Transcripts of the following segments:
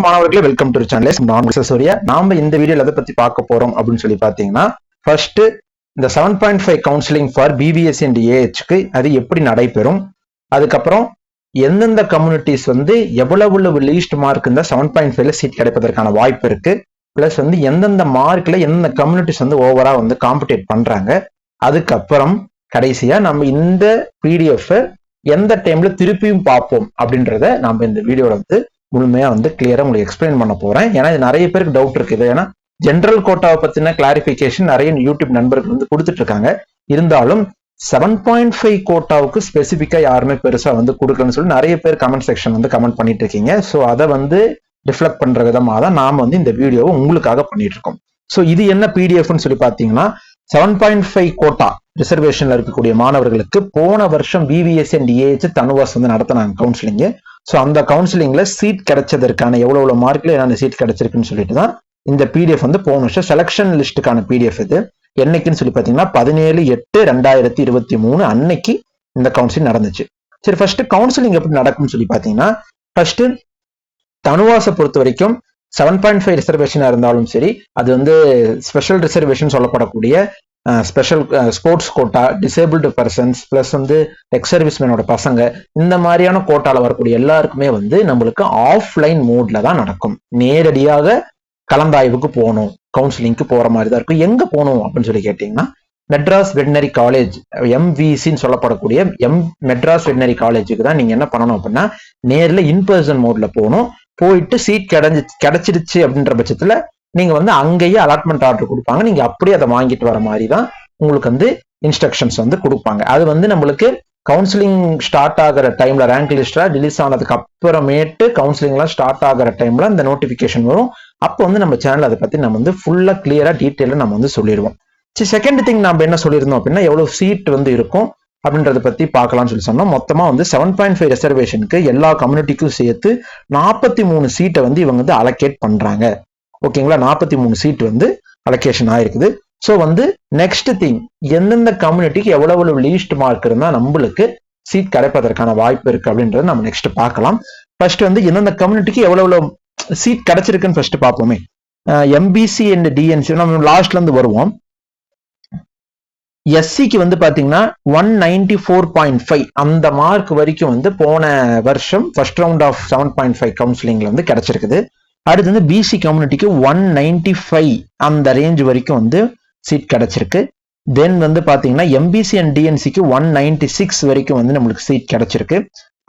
மாணவர்களே welcome to channel. நான் சூர்யா. நாம இந்த வீடியோல எதை பத்தி பார்க்க போறோம் அப்படின்னு சொல்லி பாத்தீங்கன்னா, ஃபர்ஸ்ட் இந்த 7.5 கவுன்சிலிங் ஃபார் பிபிஎஸ்சி அண்ட் ஏஹெச்க்கு அது எப்படி நடைபெறும், அதுக்கப்புறம் எந்தெந்த கம்யூனிட்டிஸ் வந்து எவ்வளவு லீஸ்ட் மார்க் இந்த 7.5ல சீட் கிடைப்பதற்கான வாய்ப்பு இருக்கு, பிளஸ் வந்து எந்தெந்த மார்க்ல எந்தெந்த கம்யூனிட்டிஸ் வந்து ஓவரா வந்து காம்படிட் பண்றாங்க, அதுக்கப்புறம் கடைசியா நம்ம இந்த பிடிஎஃப் எந்த டைம்ல திருப்பியும் பார்ப்போம் அப்படின்றத நம்ம இந்த வீடியோல வந்து முழுமையா வந்து கிளியரா உங்களுக்கு எக்ஸ்பிளைன் பண்ண போறேன். ஏன்னா இது நிறைய பேருக்கு டவுட் இருக்குது. ஏன்னா ஜென்ரல் கோட்டாவை பத்தின கிளாரிபிகேஷன் நிறைய யூடியூப் நண்பர்கள் வந்து கொடுத்துட்டு இருக்காங்க. இருந்தாலும் 7.5 கோட்டாவுக்கு ஸ்பெசிபிக்கா யாருமே பெருசா வந்து கொடுக்கலன்னு சொல்லி நிறைய பேர் கமெண்ட் செக்ஷன் வந்து கமெண்ட் பண்ணிட்டு இருக்கீங்க. ஸோ அதை வந்து ரிஃப்ளெக்ட் பண்ற விதமாக தான் நாம வந்து இந்த வீடியோவை உங்களுக்காக பண்ணிட்டு இருக்கோம். ஸோ இது என்ன பிடிஎஃப்னு சொல்லி பாத்தீங்கன்னா, 7.5 கோட்டா ரிசர்வேஷன்ல இருக்கக்கூடிய மாணவர்களுக்கு போன வருஷம் பிபிஎஸ்சி அண்ட் ஏஹெச் தனுவாஸ் வந்து நடத்தினாங்க கவுன்சிலிங். ஸோ அந்த கவுன்சிலிங்ல சீட் கிடைச்சதற்கான எவ்வளவு மார்க்ல என்னென்ன சீட் கிடைச்சிருக்குன்னு சொல்லிட்டு தான் இந்த பிடிஎஃப் வந்து போன வருஷம் செலக்ஷன் லிஸ்டுக்கான பிடிஎஃப். இது என்னைக்குன்னு சொல்லி பாத்தீங்கன்னா 17/8/2023 அன்னைக்கு இந்த கவுன்சிலிங் நடந்துச்சு. சரி, ஃபர்ஸ்ட் கவுன்சிலிங் எப்படி நடக்கும்னு சொல்லி பாத்தீங்கன்னா, ஃபர்ஸ்ட் தனுவாசை பொறுத்த வரைக்கும் 7.5 ரிசர்வேஷனா இருந்தாலும் சரி, அது வந்து ஸ்பெஷல் ரிசர்வேஷன் சொல்லப்படக்கூடிய special sports quota, disabled persons, plus வந்து எக்ஸ் சர்வீஸ்மேனோட பசங்க, இந்த மாதிரியான கோட்டால வரக்கூடிய எல்லாருக்குமே வந்து நம்மளுக்கு ஆஃப்லைன் மோட்ல தான் நடக்கும். நேரடியாக கலந்தாய்வுக்கு போகணும், கவுன்சிலிங்க்கு போற மாதிரி தான் இருக்கும். எங்க போகணும் அப்படின்னு சொல்லி கேட்டீங்கன்னா, மெட்ராஸ் வெட்டினரி காலேஜ் எம்விசின்னு சொல்லப்படக்கூடிய மெட்ராஸ் வெட்டினரி காலேஜுக்கு தான் நீங்க என்ன பண்ணணும் அப்படின்னா, நேரில் இன்பர்சன் மோட்ல போகணும். போயிட்டு சீட் கிடைச்சிருச்சு அப்படின்ற பட்சத்துல நீங்க வந்து அங்கேயே அலாட்மெண்ட் ஆர்டர் கொடுப்பாங்க. நீங்க அப்படியே அதை வாங்கிட்டு வர மாதிரி தான் உங்களுக்கு வந்து இன்ஸ்ட்ரக்ஷன்ஸ் வந்து கொடுப்பாங்க. அது வந்து நம்மளுக்கு கவுன்சிலிங் ஸ்டார்ட் ஆகிற டைம்ல, ரேங்க் லிஸ்டா ரிலீஸ் ஆனதுக்கு அப்புறமேட்டு கவுன்சிலிங்லாம் ஸ்டார்ட் ஆகிற டைம்ல இந்த நோட்டிபிகேஷன் வரும். அப்போ வந்து நம்ம சேனல் அதை பத்தி நம்ம வந்து ஃபுல்லா கிளியரா டீட்டெயிலா நம்ம வந்து சொல்லிடுவோம். சரி, செகண்ட் திங் நம்ம என்ன சொல்லியிருந்தோம் அப்படின்னா, எவ்வளவு சீட் வந்து இருக்கும் அப்படின்றத பத்தி பார்க்கலாம்னு சொல்லி சொன்னோம். மொத்தமா வந்து 7.5 ரிசர்வேஷனுக்கு எல்லா கம்யூனிட்டிக்கும் சேர்த்து 43 சீட்டை வந்து இவங்க வந்து அலோகேட் பண்றாங்க. ஓகேங்களா, 43 சீட் வந்து அலோகேஷன் ஆயிருக்குது. ஸோ வந்து நெக்ஸ்ட் திங், எந்தெந்த கம்யூனிட்டிக்கு எவ்வளவு லீஸ்ட் மார்க் இருந்தா நம்மளுக்கு சீட் கிடைப்பதற்கான வாய்ப்பு இருக்கு அப்படின்றத நம்ம நெக்ஸ்ட் பார்க்கலாம். ஃபர்ஸ்ட் வந்து எந்தெந்த கம்யூனிட்டிக்கு எவ்வளவு சீட் கிடைச்சிருக்குன்னு ஃபர்ஸ்ட் பார்ப்போமே. எம்பிசி அண்ட் டிஎன்சி நம்ம லாஸ்ட்ல இருந்து வருவோம். எஸ்சிக்கு வந்து பாத்தீங்கன்னா 194.5 அந்த மார்க் வரைக்கும் வந்து போன வருஷம் ஃபர்ஸ்ட் ரவுண்ட் ஆஃப் 7.5 கவுன்சிலிங்ல வந்து கிடைச்சிருக்குது. அடுத்து வந்து பிசி கம்யூனிட்டிக்கு 195 அந்த ரேஞ்ச் வரைக்கும் வந்து சீட் கிடைச்சிருக்கு. தென் வந்து பாத்தீங்கன்னா எம்பிசி அண்ட் டிஎன்சிக்கு 196 வரைக்கும் வந்து நம்மளுக்கு சீட் கிடைச்சிருக்கு.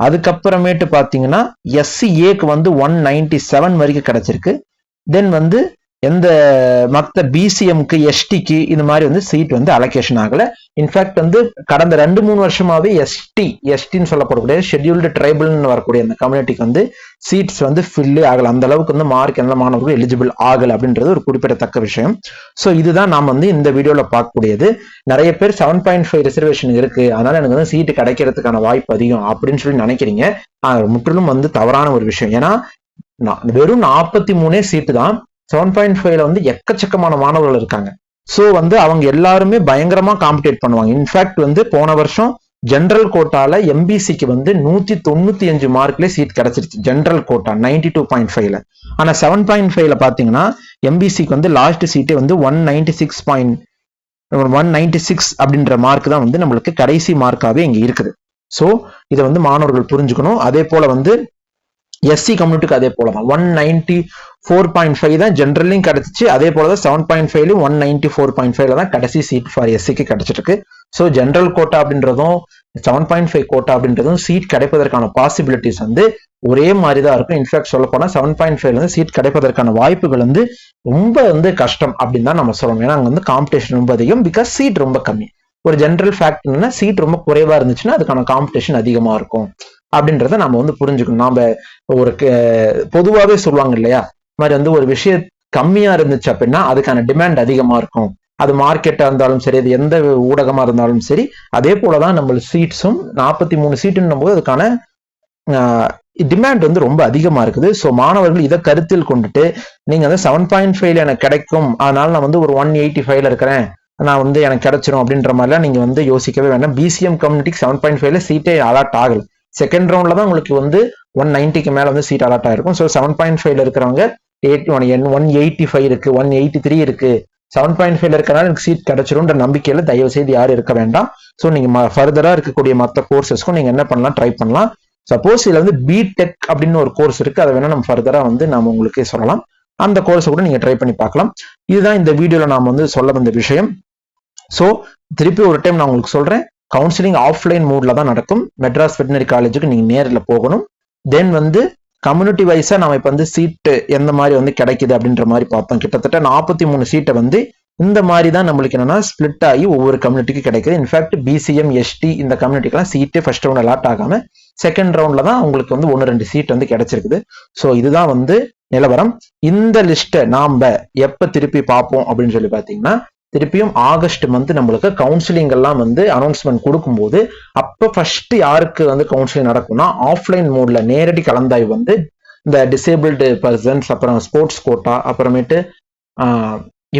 அதுக்கப்புறமேட்டு பாத்தீங்கன்னா எஸ்சிஏக்கு வந்து 197 வரைக்கும் கிடைச்சிருக்கு. தென் வந்து எந்த மற்ற பிசிஎம்க்கு, எஸ்டிக்கு இந்த மாதிரி வந்து சீட் வந்து அலோகேஷன் ஆகல. இன்ஃபேக்ட் வந்து கடந்த 2-3 வருஷமாவே எஸ்டின்னு சொல்லப்படக்கூடிய ஷெட்யூல்டு ட்ரைபல்னு வரக்கூடிய அந்த கம்யூனிட்டிக்கு வந்து சீட்ஸ் வந்து ஃபில்லே ஆகல. அந்த அளவுக்கு வந்து மார்க் எந்த மாணவர்கள் எலிஜிபிள் ஆகல அப்படின்றது ஒரு குறிப்பிடத்தக்க விஷயம். ஸோ இதுதான் நாம் வந்து இந்த வீடியோல பார்க்கக்கூடியது. நிறைய பேர் 7.5 ரிசர்வேஷன் இருக்கு, அதனால எனக்கு வந்து சீட்டு கிடைக்கிறதுக்கான வாய்ப்பு அதிகம் அப்படின்னு சொல்லி நினைக்கிறீங்க. முற்றிலும் வந்து தவறான ஒரு விஷயம். ஏன்னா வெறும் 43 சீட்டு தான். 7.5ல வந்து எக்கச்சக்கமான மாணவர்கள் இருக்காங்க. ஸோ வந்து அவங்க எல்லாருமே பயங்கரமா காம்படிட் பண்ணுவாங்க. இன்ஃபேக்ட் வந்து போன வருஷம் ஜென்ரல் கோட்டால எம்பிசிக்கு வந்து 195 மார்க்ல சீட் கிடைச்சிருச்சு ஜென்ரல் கோட்டா 92.5ல. ஆனா 7.5ல பாத்தீங்கன்னா எம்பிசிக்கு வந்து லாஸ்ட் சீட்டே வந்து 196 அப்படின்ற மார்க் தான் வந்து நம்மளுக்கு கடைசி மார்க்காவே இங்க இருக்குது. ஸோ இதை வந்து மாணவர்கள் புரிஞ்சுக்கணும். அதே போல வந்து எஸ்சி கம்யூனிட்டிக்கு அதே போலதான் 194.5 தான் ஜென்ரலையும் கிடைச்சிச்சு. அதே போலதான் 7.5லையும் 194.5ல தான் கடைசி சீட் ஃபார் எஸ்சிக்கு கிடைச்சிட்டு இருக்கு. ஸோ ஜென்ரல் கோட்டா அப்படின்றதும் 7.5 கோட்டா அப்படின்றதும் சீட் கிடைப்பதற்கான பாசிபிலிட்டிஸ் வந்து ஒரே மாதிரி தான் இருக்கும். இன்ஃபேக்ட் சொல்ல போனா 7.5ல வந்து சீட் கிடைப்பதற்கான வாய்ப்புகள் வந்து ரொம்ப வந்து கஷ்டம் அப்படின்னு தான் நம்ம சொல்லணும். ஏன்னா அங்க வந்து காம்படிஷன் ரொம்ப அதிகம், பிகாஸ் சீட் ரொம்ப கம்மி. ஒரு ஜென்ரல் ஃபேக்ட் என்னன்னா, சீட் ரொம்ப குறைவா இருந்துச்சுன்னா அதுக்கான காம்படிஷன் அதிகமா இருக்கும் அப்படின்றத நம்ம வந்து புரிஞ்சுக்கணும். நாம ஒரு பொதுவாகவே சொல்லுவாங்க இல்லையா, மாதிரி வந்து ஒரு விஷயம் கம்மியா இருந்துச்சு அப்படின்னா அதுக்கான டிமாண்ட் அதிகமா இருக்கும். அது மார்க்கெட்டா இருந்தாலும் சரி, அது எந்த ஊடகமா இருந்தாலும் சரி, அதே போலதான் நம்ம சீட்ஸும் 43 சீட்டுன்னும் போது அதுக்கான டிமாண்ட் வந்து ரொம்ப அதிகமா இருக்குது. ஸோ மாணவர்கள் இதை கருத்தில் கொண்டுட்டு நீங்க வந்து 7.5ல எனக்கு கிடைக்கும், அதனால நான் வந்து ஒரு 185ல இருக்கிறேன், நான் வந்து எனக்கு கிடைச்சிரும் அப்படின்ற மாதிரிலாம் நீங்க வந்து யோசிக்கவே வேண்டாம். பிசிஎம் கம்யூனிட்டிக்கு 7.5ல சீட்டே அலாட் ஆகல. செகண்ட் ரவுண்ட்ல தான் உங்களுக்கு வந்து 190க்கு மேல வந்து சீட் அலாட் ஆயிருக்கும். ஸோ 7.5ல இருக்கிறவங்க 185 இருக்கு, 183 இருக்கு, 7.5ல இருக்கனால எனக்கு சீட் கிடைச்சிரும்ன்ற நம்பிக்கையில தயவு செய்து யாரும் இருக்க வேண்டாம். ஸோ நீங்க ஃபர்தரா இருக்கக்கூடிய மற்ற கோர்சஸ்க்கும் நீங்க என்ன பண்ணலாம், ட்ரை பண்ணலாம். சப்போஸ் இதுல வந்து பிடெக் அப்படின்னு ஒரு கோர்ஸ் இருக்கு, அதை வேணா நம்ம ஃபர்தரா வந்து நாம உங்களுக்கு சொல்லலாம். அந்த கோர்ஸை கூட நீங்க ட்ரை பண்ணி பார்க்கலாம். இதுதான் இந்த வீடியோல நாம வந்து சொல்ல வந்த விஷயம். ஸோ திருப்பி ஒரு டைம் நான் உங்களுக்கு சொல்றேன், கவுன்சிலிங் ஆஃப்லைன் மோட்ல தான் நடக்கும். மெட்ராஸ் வெட்டினரி காலேஜுக்கு நீங்க நேரில் போகணும். தென் வந்து கம்யூனிட்டி வைஸா நம்ம இப்ப வந்து சீட்டு எந்த மாதிரி வந்து கிடைக்குது அப்படின்ற மாதிரி பார்த்தோம். கிட்டத்தட்ட 43 சீட்டை வந்து இந்த மாதிரி தான் நம்மளுக்கு என்னன்னா ஸ்பிளிட் ஆகி ஒவ்வொரு கம்யூனிட்டிக்கு கிடைக்குது. இன்ஃபேக்ட் பிசிஎம் எஸ்டி இந்த கம்யூனிட்டிக்கெல்லாம் சீட்டே ஃபர்ஸ்ட் ரவுண்ட் அலாட் ஆகாம செகண்ட் ரவுண்ட்ல தான் உங்களுக்கு வந்து 1-2 சீட் வந்து கிடைச்சிருக்குது. ஸோ இதுதான் வந்து நிலவரம். இந்த லிஸ்ட்டை நாம எப்ப திருப்பி பார்ப்போம் அப்படின்னு சொல்லி பார்த்தீங்கன்னா, திருப்பியும் ஆகஸ்ட் மந்த் நம்மளுக்கு கவுன்சிலிங் எல்லாம் வந்து அனௌன்ஸ்மெண்ட் கொடுக்கும்போது அப்ப ஃபர்ஸ்ட் யாருக்கு வந்து கவுன்சிலிங் நடக்கும்னா ஆஃப்லைன் மோட்ல நேரடி கலந்தாய்வு வந்து இந்த டிசேபிள்டு பர்சன்ஸ், அப்புறம் ஸ்போர்ட்ஸ் கோட்டா, அப்புறமேட்டு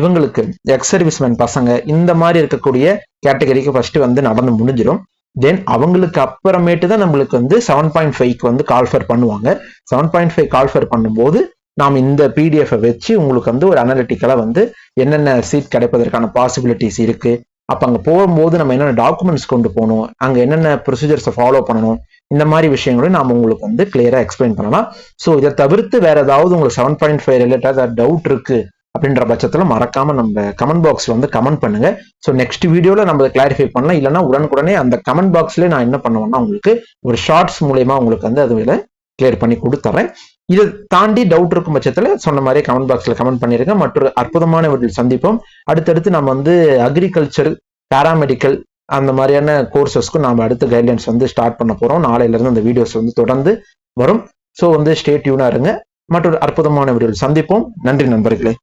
இவங்களுக்கு எக்ஸ் சர்வீஸ்மேன் பசங்க, இந்த மாதிரி இருக்கக்கூடிய கேட்டகரிக்கு ஃபர்ஸ்ட் வந்து நடந்து முடிஞ்சிடும். தென் அவங்களுக்கு அப்புறமேட்டு தான் நம்மளுக்கு வந்து 7.5க்கு வந்து கால்ஃபர் பண்ணுவாங்க. 7.5 கால்ஃபர் பண்ணும்போது நாம் இந்த பிடிஎஃப் வச்சு உங்களுக்கு வந்து ஒரு அனலிட்டிக்கலா வந்து என்னென்ன சீட் கிடைப்பதற்கான பாசிபிலிட்டிஸ் இருக்கு, அப்ப அங்க போகும்போது நம்ம என்னென்ன டாக்குமெண்ட்ஸ் கொண்டு போகணும், அங்க என்னென்ன ப்ரொசீஜர்ஸை ஃபாலோ பண்ணணும், இந்த மாதிரி விஷயங்களும் நாம உங்களுக்கு வந்து கிளியரா எக்ஸ்பிளைன் பண்ணலாம். ஸோ இதை தவிர்த்து வேற ஏதாவது உங்களுக்கு 7.5 ரிலேட்டட் டவுட் இருக்கு அப்படின்ற பட்சத்துல மறக்காம நம்ம கமெண்ட் பாக்ஸ்ல வந்து கமெண்ட் பண்ணுங்க. ஸோ நெக்ஸ்ட் வீடியோல நம்ம கிளாரிஃபை பண்ணலாம். இல்லைன்னா உடனுக்குடனே அந்த கமெண்ட் பாக்ஸ்ல நான் என்ன பண்ணுவேன்னா உங்களுக்கு ஒரு ஷார்ட்ஸ் மூலயமா உங்களுக்கு வந்து அதுல கிளியர் பண்ணி கொடுத்துறேன். இதை தாண்டி டவுட் இருக்கும் பட்சத்துல சொன்ன மாதிரி கமெண்ட் பாக்ஸ்ல கமெண்ட் பண்ணிருக்கேன். மற்றொரு அற்புதமான வீடியோவில் சந்திப்போம். அடுத்தடுத்து நம்ம வந்து அக்ரிகல்ச்சர், பாராமெடிக்கல் அந்த மாதிரியான கோர்சஸ்க்கும் நாம அடுத்த கைட்லைன்ஸ் வந்து ஸ்டார்ட் பண்ண போறோம். நாளையில இருந்து அந்த வீடியோஸ் வந்து தொடர்ந்து வரும். ஸோ வந்து ஸ்டே டியூனா இருங்க. மற்றொரு அற்புதமான வீடியோவில் சந்திப்போம். நன்றி நண்பர்களே.